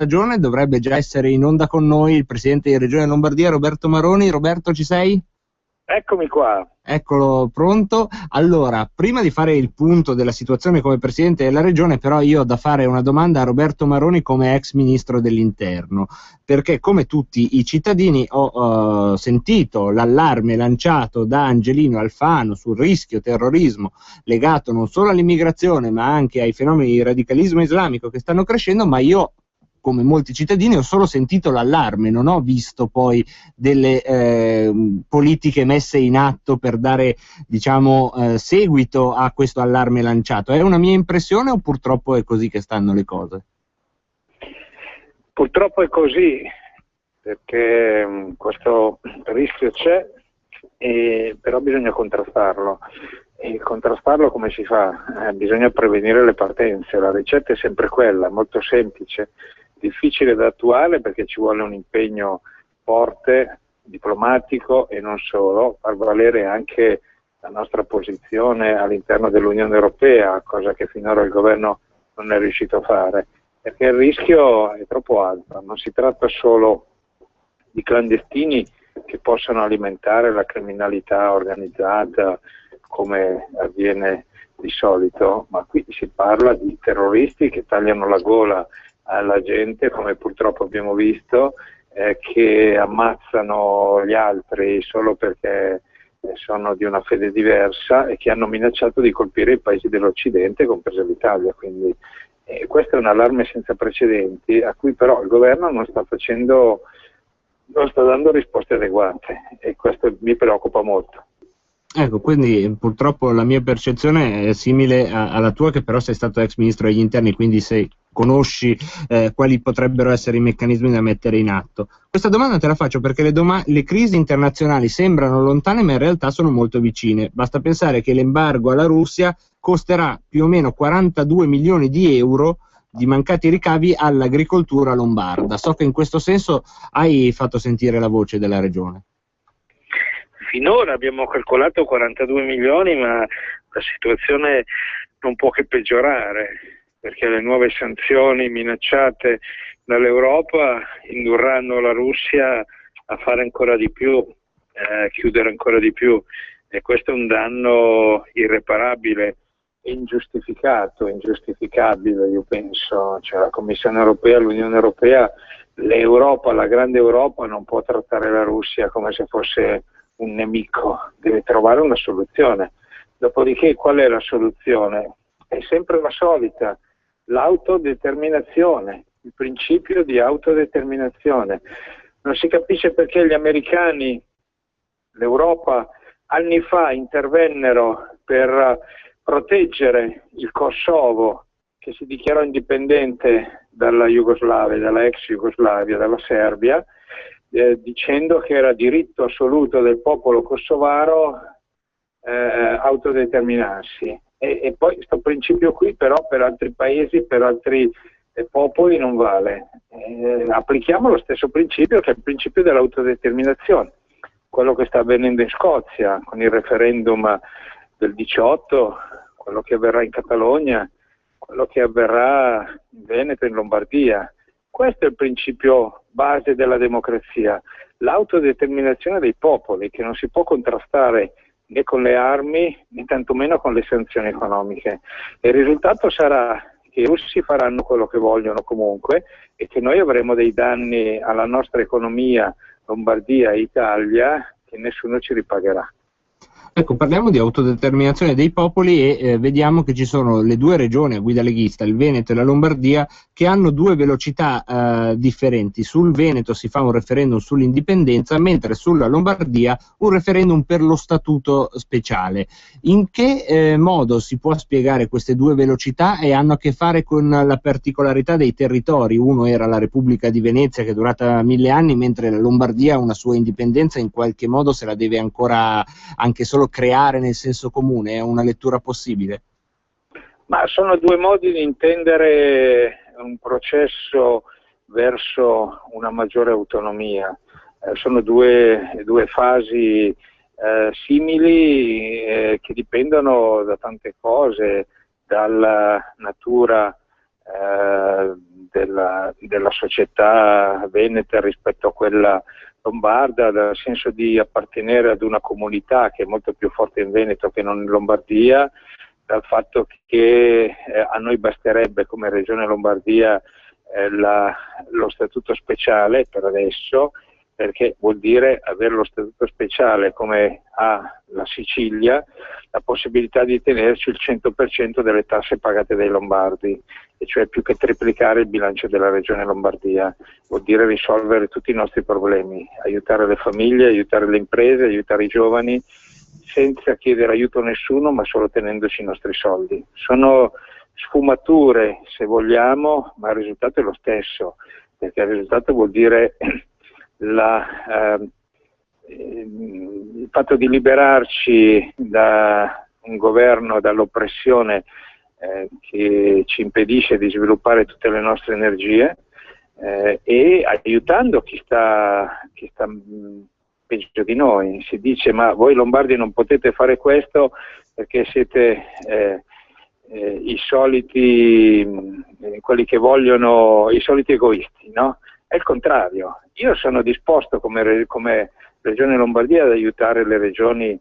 stagione dovrebbe già essere in onda con noi il presidente di Regione Lombardia, Roberto Maroni. Roberto, ci sei? Eccomi qua. Eccolo pronto. Allora, prima di fare il punto della situazione come presidente della regione, però io ho da fare una domanda a Roberto Maroni come ex ministro dell'interno, perché come tutti i cittadini ho sentito l'allarme lanciato da Angelino Alfano sul rischio terrorismo legato non solo all'immigrazione ma anche ai fenomeni di radicalismo islamico che stanno crescendo, ma io, come molti cittadini, ho solo sentito l'allarme, non ho visto poi delle politiche messe in atto per dare, diciamo, seguito a questo allarme lanciato. È una mia impressione o purtroppo è così che stanno le cose? Purtroppo è così, perché questo rischio c'è, però bisogna contrastarlo. E contrastarlo come si fa? Bisogna prevenire le partenze. La ricetta è sempre quella, molto semplice, difficile da attuare perché ci vuole un impegno forte, diplomatico e non solo, far valere anche la nostra posizione all'interno dell'Unione Europea, cosa che finora il governo non è riuscito a fare, perché il rischio è troppo alto. Non si tratta solo di clandestini che possano alimentare la criminalità organizzata come avviene di solito, ma qui si parla di terroristi che tagliano la gola alla gente, come purtroppo abbiamo visto, che ammazzano gli altri solo perché sono di una fede diversa e che hanno minacciato di colpire i paesi dell'Occidente, compresa l'Italia. Quindi questo è un allarme senza precedenti a cui però il governo non sta dando risposte adeguate e questo mi preoccupa molto. Ecco, quindi purtroppo la mia percezione è simile alla tua, che però sei stato ex ministro degli interni, quindi conosci quali potrebbero essere i meccanismi da mettere in atto. Questa domanda te la faccio perché le crisi internazionali sembrano lontane ma in realtà sono molto vicine. Basta pensare che l'embargo alla Russia costerà più o meno 42 milioni di euro di mancati ricavi all'agricoltura lombarda. So che in questo senso hai fatto sentire la voce della regione. Finora abbiamo calcolato 42 milioni, ma la situazione non può che peggiorare, perché le nuove sanzioni minacciate dall'Europa indurranno la Russia a fare ancora di più, a chiudere ancora di più, e questo è un danno irreparabile, ingiustificato, ingiustificabile, io penso. Cioè, la Commissione europea, l'Unione Europea, l'Europa, la grande Europa non può trattare la Russia come se fosse un nemico, deve trovare una soluzione. Dopodiché qual è la soluzione? È sempre la solita, l'autodeterminazione, il principio di autodeterminazione. Non si capisce perché gli americani, l'Europa, anni fa intervennero per proteggere il Kosovo, che si dichiarò indipendente dalla Jugoslavia, dalla ex Jugoslavia, dalla Serbia, dicendo che era diritto assoluto del popolo kosovaro autodeterminarsi. E poi questo principio qui però per altri paesi, per altri popoli non vale. Applichiamo lo stesso principio, che è il principio dell'autodeterminazione. Quello che sta avvenendo in Scozia con il referendum del 18, quello che avverrà in Catalogna, quello che avverrà in Veneto e in Lombardia. Questo è il principio base della democrazia, l'autodeterminazione dei popoli, che non si può contrastare né con le armi né tantomeno con le sanzioni economiche. E il risultato sarà che i russi faranno quello che vogliono comunque e che noi avremo dei danni alla nostra economia, Lombardia e Italia, che nessuno ci ripagherà. Ecco, parliamo di autodeterminazione dei popoli e vediamo che ci sono le due regioni a guida leghista, il Veneto e la Lombardia, che hanno due velocità differenti. Sul Veneto si fa un referendum sull'indipendenza, mentre sulla Lombardia un referendum per lo statuto speciale. In che modo si può spiegare queste due velocità e hanno a che fare con la particolarità dei territori? Uno era la Repubblica di Venezia, che è durata 1000 anni, mentre la Lombardia ha una sua indipendenza, in qualche modo se la deve ancora anche solo creare nel senso comune. È una lettura possibile? Ma sono due modi di intendere un processo verso una maggiore autonomia. Sono due fasi simili che dipendono da tante cose, dalla natura della società veneta rispetto a quella lombarda, dal senso di appartenere ad una comunità che è molto più forte in Veneto che non in Lombardia, dal fatto che a noi basterebbe come Regione Lombardia lo statuto speciale per adesso, perché vuol dire avere lo statuto speciale come ha la Sicilia, la possibilità di tenerci il 100% delle tasse pagate dai lombardi, e cioè più che triplicare il bilancio della Regione Lombardia. Vuol dire risolvere tutti i nostri problemi, aiutare le famiglie, aiutare le imprese, aiutare i giovani, senza chiedere aiuto a nessuno, ma solo tenendoci i nostri soldi. Sono sfumature, se vogliamo, ma il risultato è lo stesso, perché il risultato vuol dire il fatto di liberarci da un governo, dall'oppressione che ci impedisce di sviluppare tutte le nostre energie, e aiutando chi sta peggio di noi. Si dice: ma voi lombardi non potete fare questo perché siete i soliti, quelli che vogliono, i soliti egoisti, no? È il contrario. Io sono disposto come Regione Lombardia ad aiutare le regioni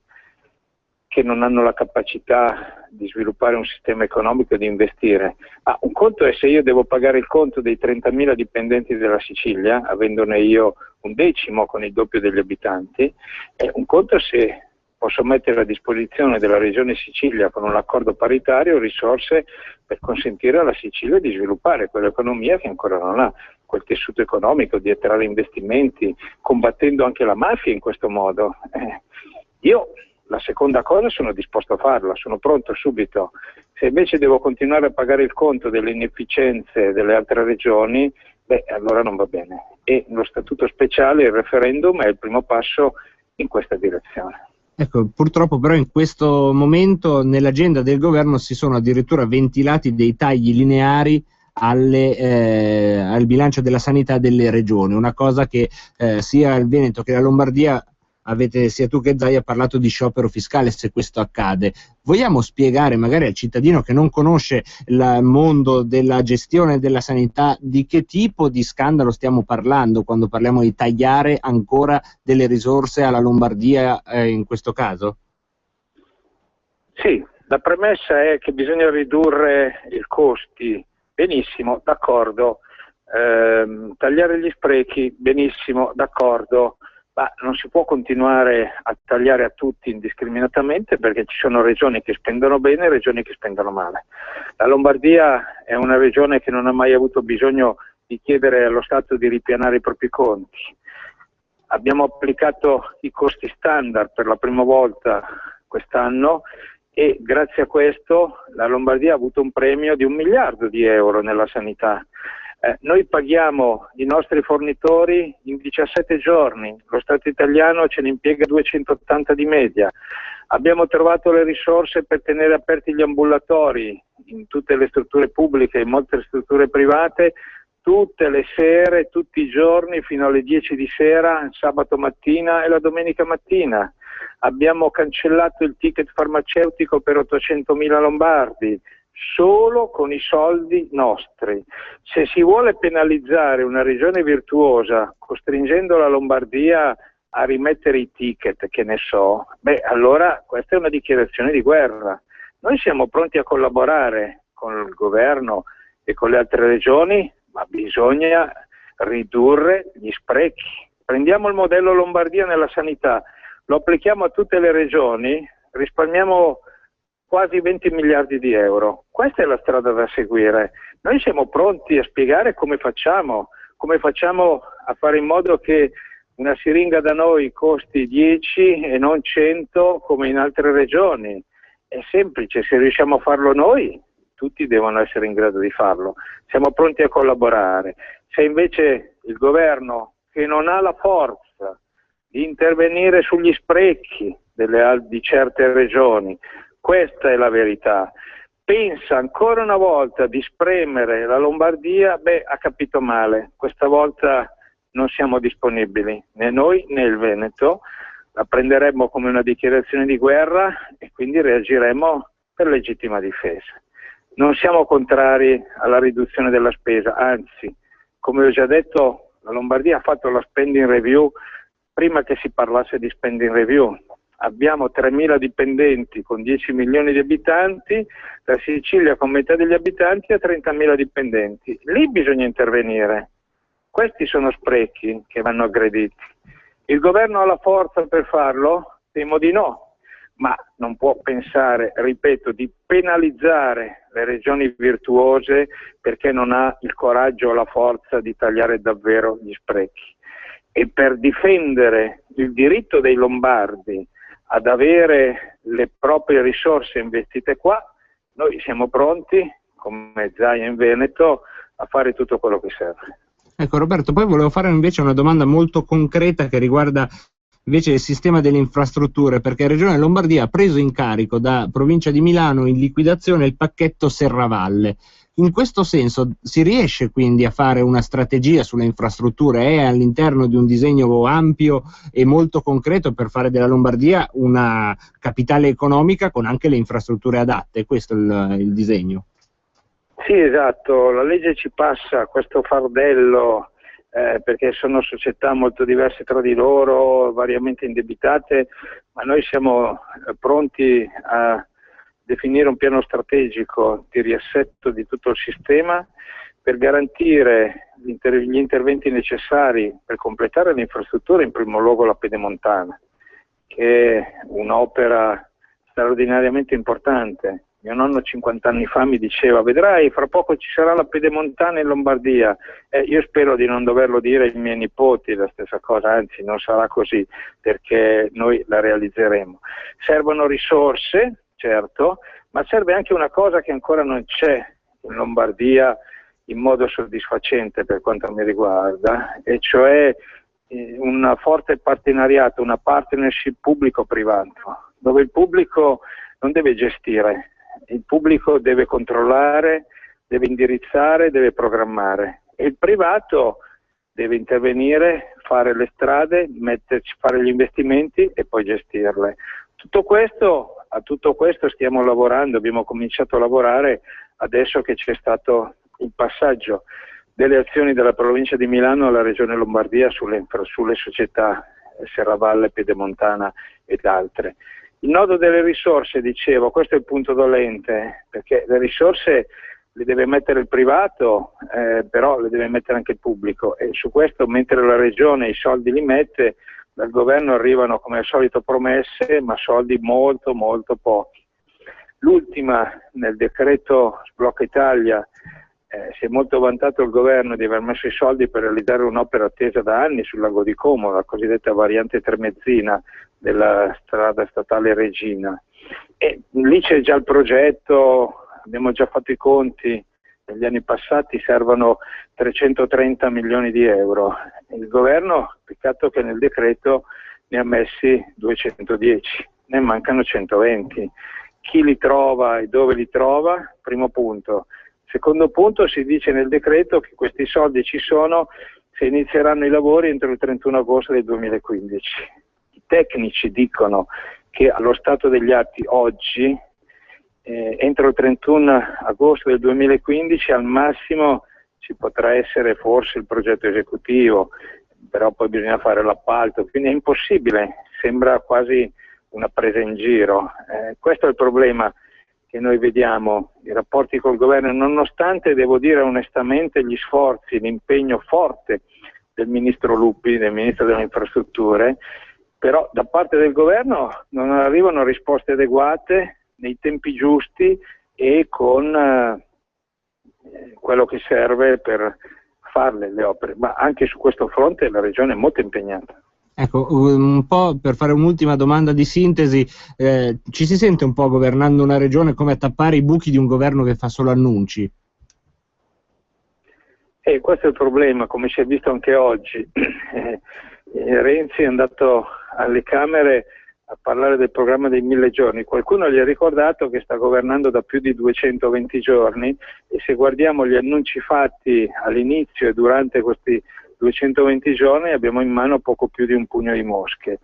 che non hanno la capacità di sviluppare un sistema economico e di investire. Un conto è se io devo pagare il conto dei 30.000 dipendenti della Sicilia, avendone io un decimo con il doppio degli abitanti, e un conto è se posso mettere a disposizione della Regione Sicilia con un accordo paritario risorse per consentire alla Sicilia di sviluppare quell'economia che ancora non ha, quel tessuto economico, di attirare investimenti, combattendo anche la mafia in questo modo. Io la seconda cosa sono disposto a farla, sono pronto subito. Se invece devo continuare a pagare il conto delle inefficienze delle altre regioni, allora non va bene. E lo statuto speciale, il referendum, è il primo passo in questa direzione. Ecco, purtroppo però in questo momento nell'agenda del governo si sono addirittura ventilati dei tagli lineari al bilancio della sanità delle regioni, una cosa che sia il Veneto che la Lombardia sia tu che Zai ha parlato di sciopero fiscale se questo accade. Vogliamo spiegare magari al cittadino che non conosce il mondo della gestione della sanità di che tipo di scandalo stiamo parlando quando parliamo di tagliare ancora delle risorse alla Lombardia in questo caso? Sì, la premessa è che bisogna ridurre i costi. Benissimo, d'accordo. Tagliare gli sprechi, benissimo, d'accordo. Ma non si può continuare a tagliare a tutti indiscriminatamente, perché ci sono regioni che spendono bene e regioni che spendono male. La Lombardia è una regione che non ha mai avuto bisogno di chiedere allo Stato di ripianare i propri conti. Abbiamo applicato i costi standard per la prima volta quest'anno e grazie a questo la Lombardia ha avuto un premio di 1 miliardo di euro nella sanità. Noi paghiamo i nostri fornitori in 17 giorni, lo Stato italiano ce ne impiega 280 di media. Abbiamo trovato le risorse per tenere aperti gli ambulatori in tutte le strutture pubbliche e in molte strutture private, tutte le sere, tutti i giorni, fino alle 10 di sera, il sabato mattina e la domenica mattina. Abbiamo cancellato il ticket farmaceutico per 800.000 lombardi, solo con i soldi nostri. Se si vuole penalizzare una regione virtuosa costringendo la Lombardia a rimettere i ticket, che ne so, allora questa è una dichiarazione di guerra. Noi siamo pronti a collaborare con il governo e con le altre regioni, ma bisogna ridurre gli sprechi. Prendiamo il modello Lombardia nella sanità, lo applichiamo a tutte le regioni, risparmiamo quasi 20 miliardi di euro. Questa è la strada da seguire. Noi siamo pronti a spiegare come facciamo a fare in modo che una siringa da noi costi 10 e non 100 come in altre regioni. È semplice, se riusciamo a farlo noi, tutti devono essere in grado di farlo. Siamo pronti a collaborare. Se invece il governo, che non ha la forza di intervenire sugli sprechi di certe regioni, questa è la verità, pensa ancora una volta di spremere la Lombardia, ha capito male. Questa volta non siamo disponibili, né noi né il Veneto. La prenderemmo come una dichiarazione di guerra e quindi reagiremo per legittima difesa. Non siamo contrari alla riduzione della spesa, anzi, come ho già detto, la Lombardia ha fatto la spending review prima che si parlasse di spending review. Abbiamo 3.000 dipendenti con 10 milioni di abitanti, la Sicilia con metà degli abitanti ha 30.000 dipendenti. Lì bisogna intervenire. Questi sono sprechi che vanno aggrediti. Il governo ha la forza per farlo? Temo di no, ma non può pensare, ripeto, di penalizzare le regioni virtuose perché non ha il coraggio o la forza di tagliare davvero gli sprechi. E per difendere il diritto dei lombardi ad avere le proprie risorse investite qua, noi siamo pronti, come Zaia in Veneto, a fare tutto quello che serve. Ecco Roberto, poi volevo fare invece una domanda molto concreta che riguarda invece il sistema delle infrastrutture, perché la Regione Lombardia ha preso in carico da Provincia di Milano in liquidazione il pacchetto Serravalle. In questo senso si riesce quindi a fare una strategia sulle infrastrutture? È all'interno di un disegno ampio e molto concreto per fare della Lombardia una capitale economica con anche le infrastrutture adatte? Questo è il disegno? Sì, esatto, la legge ci passa questo fardello perché sono società molto diverse tra di loro, variamente indebitate, ma noi siamo pronti a definire un piano strategico di riassetto di tutto il sistema per garantire gli interventi necessari per completare le infrastrutture, in primo luogo la Pedemontana, che è un'opera straordinariamente importante. Mio nonno 50 anni fa mi diceva: vedrai, fra poco ci sarà la Pedemontana in Lombardia. Io spero di non doverlo dire ai miei nipoti la stessa cosa, anzi non sarà così, perché noi la realizzeremo. Servono risorse, certo, ma serve anche una cosa che ancora non c'è in Lombardia in modo soddisfacente per quanto mi riguarda, e cioè un forte partenariato, una partnership pubblico-privato, dove il pubblico non deve gestire, il pubblico deve controllare, deve indirizzare, deve programmare, e il privato deve intervenire, fare le strade, fare gli investimenti e poi gestirle. A tutto questo stiamo lavorando, abbiamo cominciato a lavorare adesso che c'è stato il passaggio delle azioni della provincia di Milano alla regione Lombardia sulle società Serravalle, Pedemontana ed altre. Il nodo delle risorse, dicevo, questo è il punto dolente, perché le risorse le deve mettere il privato, però le deve mettere anche il pubblico, e su questo, mentre la regione i soldi li mette, dal governo arrivano come al solito promesse, ma soldi molto molto pochi. L'ultima, nel decreto Sblocca Italia, si è molto vantato il governo di aver messo i soldi per realizzare un'opera attesa da anni sul lago di Como, la cosiddetta variante Tremezzina della strada statale Regina. E lì c'è già il progetto, abbiamo già fatto i conti, negli anni passati servono 330 milioni di euro. Il governo, peccato che nel decreto ne ha messi 210, ne mancano 120. Chi li trova e dove li trova? Primo punto. Secondo punto, si dice nel decreto che questi soldi ci sono se inizieranno i lavori entro il 31 agosto del 2015. I tecnici dicono che allo stato degli atti oggi, entro il 31 agosto del 2015 al massimo ci potrà essere forse il progetto esecutivo, però poi bisogna fare l'appalto, quindi è impossibile, sembra quasi una presa in giro. Questo è il problema che noi vediamo, i rapporti col governo, nonostante, devo dire onestamente, gli sforzi, l'impegno forte del ministro Lupi, del ministro delle infrastrutture, però da parte del governo non arrivano risposte adeguate nei tempi giusti e con quello che serve per farle le opere, ma anche su questo fronte la regione è molto impegnata. Ecco, un po' per fare un'ultima domanda di sintesi, ci si sente un po' governando una regione come a tappare i buchi di un governo che fa solo annunci? Questo è il problema, come si è visto anche oggi. Renzi è andato alle Camere a parlare del programma dei 1000 giorni. Qualcuno gli ha ricordato che sta governando da più di 220 giorni, e se guardiamo gli annunci fatti all'inizio e durante questi 220 giorni abbiamo in mano poco più di un pugno di mosche.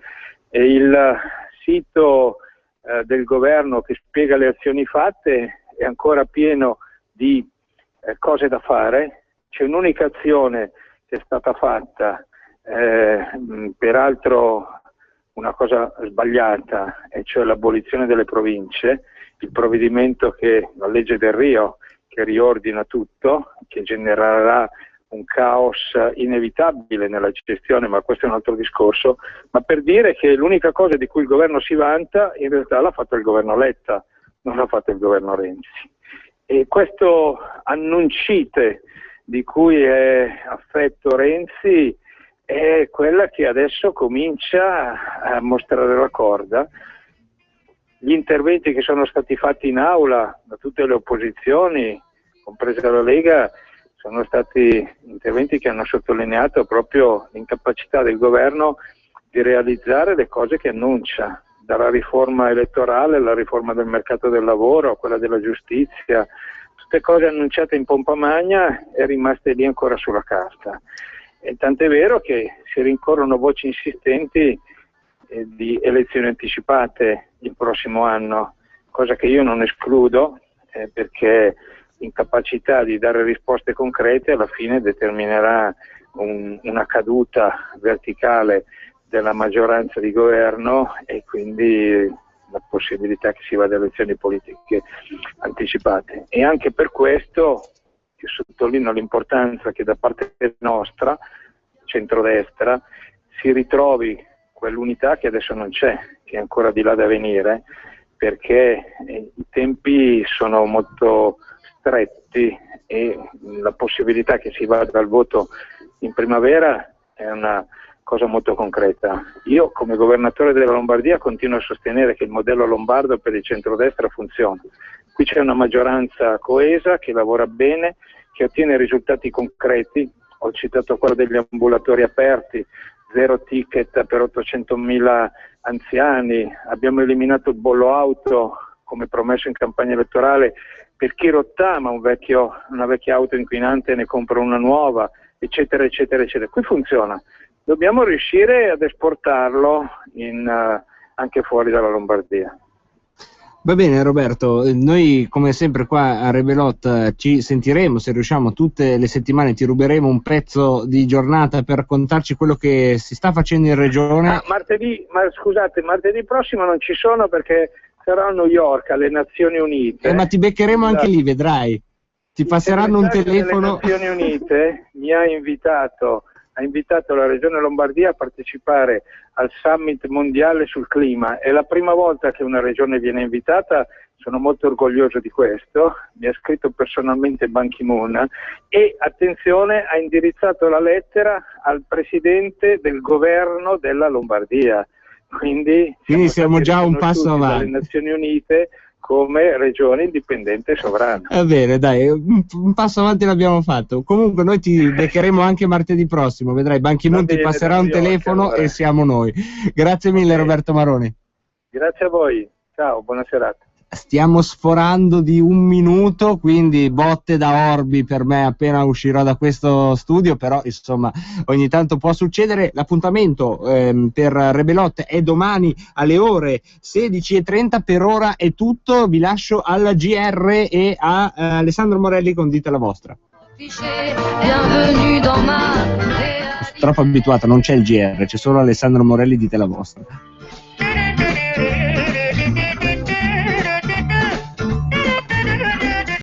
E il sito del governo che spiega le azioni fatte è ancora pieno di cose da fare. C'è un'unica azione che è stata fatta, peraltro una cosa sbagliata, e cioè l'abolizione delle province, il provvedimento la legge del Rio, che riordina tutto, che genererà un caos inevitabile nella gestione, ma questo è un altro discorso, ma per dire che l'unica cosa di cui il governo si vanta in realtà l'ha fatto il governo Letta, non l'ha fatto il governo Renzi. E questo annuncite di cui è affetto Renzi è quella che adesso comincia a mostrare la corda. Gli interventi che sono stati fatti in aula da tutte le opposizioni, compresa la Lega, sono stati interventi che hanno sottolineato proprio l'incapacità del governo di realizzare le cose che annuncia, dalla riforma elettorale alla riforma del mercato del lavoro, quella della giustizia, tutte cose annunciate in pompa magna e rimaste lì ancora sulla carta. E tant'è vero che si rincorrono voci insistenti di elezioni anticipate il prossimo anno, cosa che io non escludo, perché l'incapacità di dare risposte concrete alla fine determinerà una caduta verticale della maggioranza di governo e quindi la possibilità che si vada a elezioni politiche anticipate. E anche per questo io sottolineo l'importanza che da parte nostra, centrodestra, si ritrovi quell'unità che adesso non c'è, che è ancora di là da venire, perché i tempi sono molto stretti e la possibilità che si vada al voto in primavera è una cosa molto concreta. Io come governatore della Lombardia continuo a sostenere che il modello lombardo per il centrodestra funziona. Qui c'è una maggioranza coesa che lavora bene, che ottiene risultati concreti. Ho citato quello degli ambulatori aperti, 0 ticket per 800.000 anziani, abbiamo eliminato il bollo auto come promesso in campagna elettorale per chi rottama una vecchia auto inquinante e ne compra una nuova, eccetera, eccetera, eccetera. Qui funziona. Dobbiamo riuscire ad esportarlo anche fuori dalla Lombardia. Va bene Roberto, noi come sempre qua a Rebelot ci sentiremo, se riusciamo tutte le settimane ti ruberemo un pezzo di giornata per raccontarci quello che si sta facendo in regione. Martedì prossimo non ci sono perché sarò a New York alle Nazioni Unite. Ma ti beccheremo anche lì, vedrai. Ti passeranno un telefono. Le Nazioni Unite ha invitato la Regione Lombardia a partecipare al Summit mondiale sul clima. È la prima volta che una regione viene invitata, sono molto orgoglioso di questo, mi ha scritto personalmente Ban Ki-moon e, attenzione, ha indirizzato la lettera al Presidente del Governo della Lombardia. Quindi siamo già un passo avanti. Dalle Nazioni Unite come regione indipendente e sovrana. Va bene, dai, un passo avanti l'abbiamo fatto. Comunque noi ti beccheremo anche martedì prossimo, vedrai, Ban Ki-moon ti passerà un telefono e siamo noi. Grazie mille Roberto Maroni. Grazie a voi, ciao, buona serata. Stiamo sforando di 1 minuto, quindi botte da orbi per me appena uscirò da questo studio, però insomma ogni tanto può succedere. L'appuntamento per Rebelot è domani alle ore 16:30, per ora è tutto, vi lascio alla GR e a Alessandro Morelli con Dite la vostra. Troppo abituato, non c'è il GR, c'è solo Alessandro Morelli, Dite la vostra.